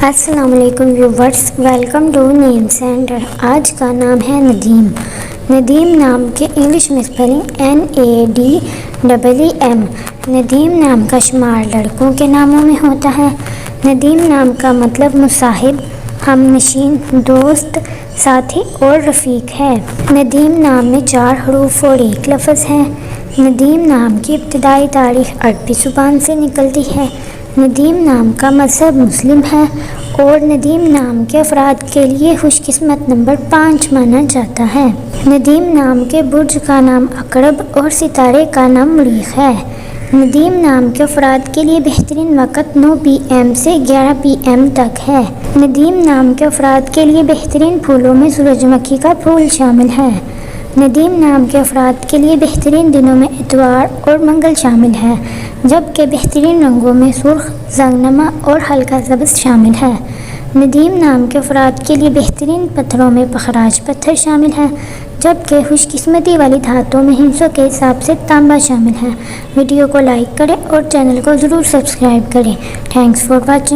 السلام علیکم viewers, welcome to name centre. آج کا نام ہے ندیم۔ ندیم نام کے انگلش میں اسپیلنگ NADEEM۔ ندیم نام کا شمار لڑکوں کے ناموں میں ہوتا ہے۔ ندیم نام کا مطلب مصاحب، ہم نشین، دوست، ساتھی اور رفیق ہے۔ ندیم نام میں 4 حروف اور 1 لفظ ہے۔ ندیم نام کی ابتدائی تاریخ عربی زبان سے نکلتی ہے۔ ندیم نام کا مذہب مسلم ہے اور ندیم نام کے افراد کے لیے خوش قسمت نمبر 5 مانا جاتا ہے۔ ندیم نام کے برج کا نام عقرب اور ستارے کا نام مریخ ہے۔ ندیم نام کے افراد کے لیے بہترین وقت 9 PM سے 11 PM تک ہے۔ ندیم نام کے افراد کے لیے بہترین پھولوں میں سورج مکھی کا پھول شامل ہے۔ ندیم نام کے افراد کے لیے بہترین دنوں میں اتوار اور منگل شامل ہے، جبکہ بہترین رنگوں میں سرخ، زنگنما اور ہلکا سبز شامل ہے۔ ندیم نام کے افراد کے لیے بہترین پتھروں میں پخراج پتھر شامل ہے، جبکہ خوش قسمتی والی دھاتوں میں ہندسوں کے حساب سے تانبا شامل ہے۔ ویڈیو کو لائک کریں اور چینل کو ضرور سبسکرائب کریں۔ Thanks for watching.